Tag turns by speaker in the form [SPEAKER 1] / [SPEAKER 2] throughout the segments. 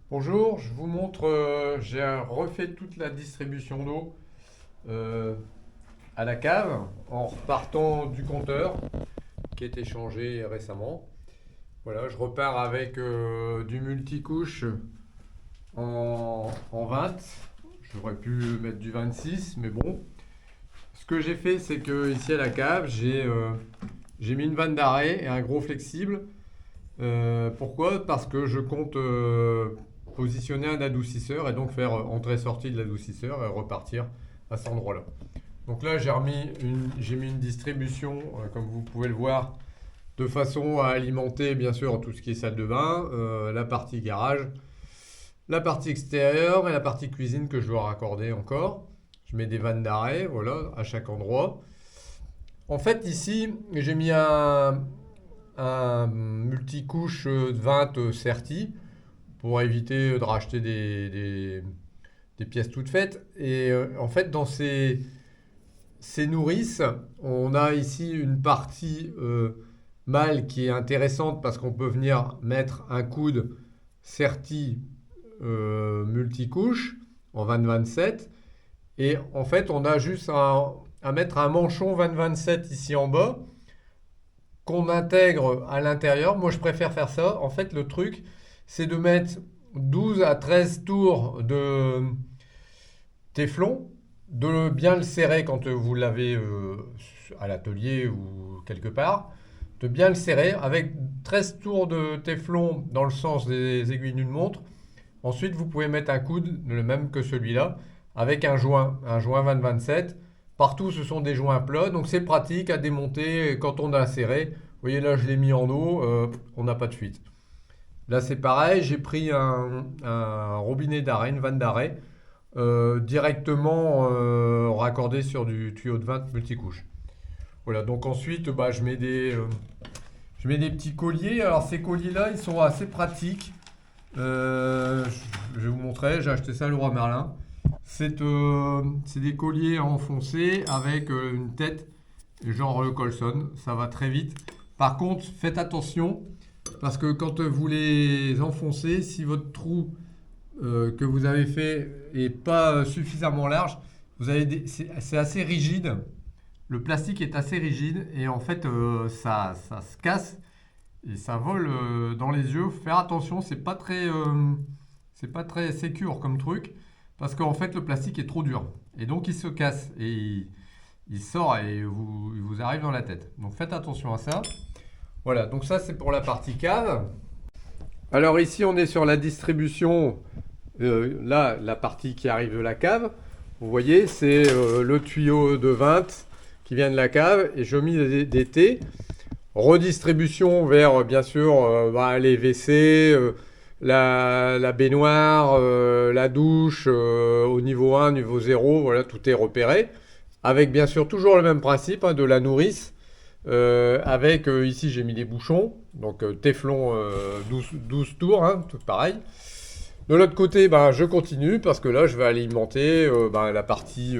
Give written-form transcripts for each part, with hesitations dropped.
[SPEAKER 1] Bonjour, je vous montre, j'ai refait toute la distribution d'eau euh, à la cave en repartant du compteur qui a été changé récemment. Voilà, je repars avec du multicouche en 20. J'aurais pu mettre du 26, mais bon. Ce que j'ai fait, c'est que ici à la cave, j'ai mis une vanne d'arrêt et un gros flexible. Pourquoi? Parce que je compte positionner un adoucisseur et donc faire entrée-sortie de l'adoucisseur et repartir à cet endroit-là. Donc là, j'ai mis une distribution, comme vous pouvez le voir, de façon à alimenter bien sûr tout ce qui est salle de bain, la partie garage, la partie extérieure et la partie cuisine que je dois raccorder encore. Je mets des vannes d'arrêt, voilà, à chaque endroit. En fait, ici, j'ai mis un multicouche de 20 Certi pour éviter de racheter des pièces toutes faites. Et en fait, dans ces nourrices, on a ici une partie mâle qui est intéressante parce qu'on peut venir mettre un coude Certi multicouche en 20-27. Et en fait, on a juste à mettre un manchon 20-27 ici en bas qu'on intègre à l'intérieur. Moi, je préfère faire ça. En fait, le truc, c'est de mettre 12 à 13 tours de téflon, de bien le serrer quand vous l'avez à l'atelier ou quelque part, de bien le serrer avec 13 tours de téflon dans le sens des aiguilles d'une montre. Ensuite, vous pouvez mettre un coude, le même que celui-là, avec un joint 20-27. Partout, ce sont des joints plats, donc c'est pratique à démonter quand on a serré. Vous voyez là, je l'ai mis en eau, on n'a pas de fuite. Là, c'est pareil, j'ai pris un robinet d'arrêt, une vanne d'arrêt, directement raccordé sur du tuyau de 20 multicouche. Voilà, donc ensuite, bah, je mets des petits colliers. Alors, ces colliers-là, ils sont assez pratiques. Je vais vous montrer, j'ai acheté ça à Leroy Merlin. C'est des colliers à enfoncer avec une tête genre le Colson, ça va très vite. Par contre, faites attention parce que quand vous les enfoncez, si votre trou que vous avez fait est pas suffisamment large, c'est assez rigide. Le plastique est assez rigide et en fait ça se casse et ça vole dans les yeux. Faire attention, c'est pas très sécure comme truc parce qu'en fait le plastique est trop dur et donc il se casse et il sort et il vous arrive dans la tête. Donc faites attention à ça. Voilà, donc ça c'est pour la partie cave. Alors ici on est sur la distribution, là la partie qui arrive de la cave. Vous voyez, c'est le tuyau de 20 qui vient de la cave et je mets des T. Redistribution vers bien sûr bah, les WC, la baignoire, la douche au niveau 1, niveau 0, voilà, tout est repéré. Avec bien sûr toujours le même principe hein, de la nourrice. Avec ici j'ai mis des bouchons, donc téflon 12 tours, hein, tout pareil. De l'autre côté, ben, je continue parce que là je vais alimenter ben, la partie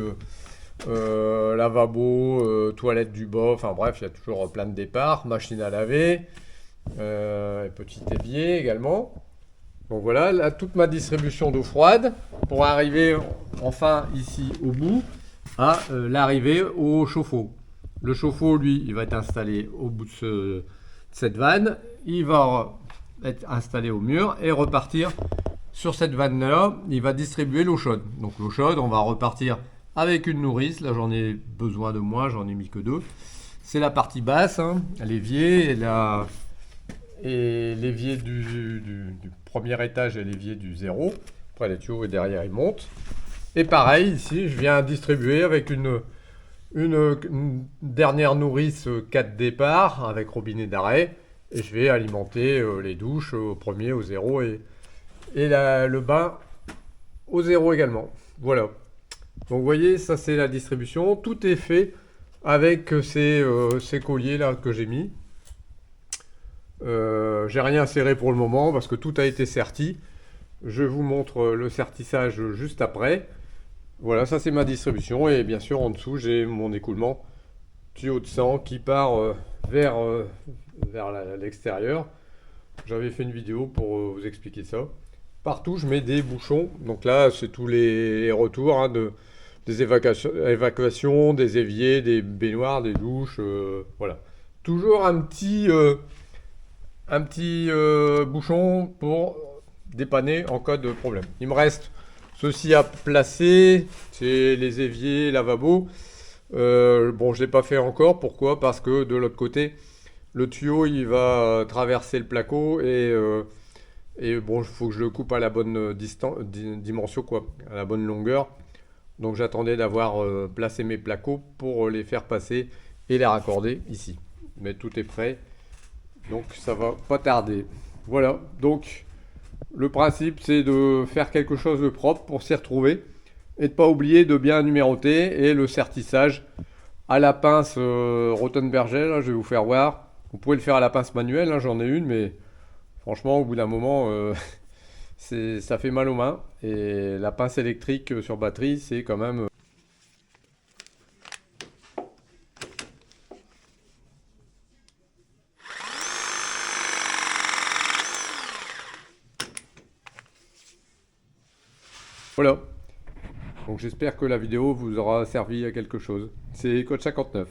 [SPEAKER 1] lavabo, toilette du bas, enfin bref, il y a toujours plein de départs, machine à laver, petit évier également. Donc voilà, là, toute ma distribution d'eau froide pour arriver enfin ici au bout à l'arrivée au chauffe-eau. Le chauffe-eau, lui, il va être installé au bout de cette vanne. Il va être installé au mur et repartir sur cette vanne-là. Il va distribuer l'eau chaude. Donc l'eau chaude, on va repartir avec une nourrice. Là, j'en ai besoin de moins, j'en ai mis que 2. C'est la partie basse, hein, l'évier et l'évier du premier étage et l'évier du 0. Après, les tuyaux et derrière, ils montent. Et pareil, ici, je viens distribuer avec une dernière nourrice 4 départs avec robinet d'arrêt. Et je vais alimenter les douches au premier, au 0 et le bain au 0 également. Voilà. Donc vous voyez, ça c'est la distribution. Tout est fait avec ces colliers là que j'ai mis. J'ai rien serré pour le moment parce que tout a été serti. Je vous montre le sertissage juste après. Voilà, ça c'est ma distribution et bien sûr en dessous j'ai mon écoulement tuyau de sang qui part vers l'extérieur. J'avais fait une vidéo pour vous expliquer ça. Partout, je mets des bouchons. Donc là, c'est tous les retours hein, des évacuations, des éviers, des baignoires, des douches. Voilà. Toujours un petit bouchon pour dépanner en cas de problème. Il me reste ceci à placer. C'est les éviers, lavabo. Bon, je ne l'ai pas fait encore. Pourquoi? Parce que de l'autre côté, le tuyau, il va traverser le placo et bon, il faut que je le coupe à la bonne dimension, quoi, à la bonne longueur. Donc j'attendais d'avoir placé mes placos pour les faire passer et les raccorder ici. Mais tout est prêt, donc ça va pas tarder. Voilà, donc le principe c'est de faire quelque chose de propre pour s'y retrouver et de pas oublier de bien numéroter et le sertissage à la pince Rottenberger, là, je vais vous faire voir. Vous pouvez le faire à la pince manuelle, hein, j'en ai une, mais franchement, au bout d'un moment, ça fait mal aux mains. Et la pince électrique sur batterie, c'est quand même. Voilà. Donc j'espère que la vidéo vous aura servi à quelque chose. C'est Code 59.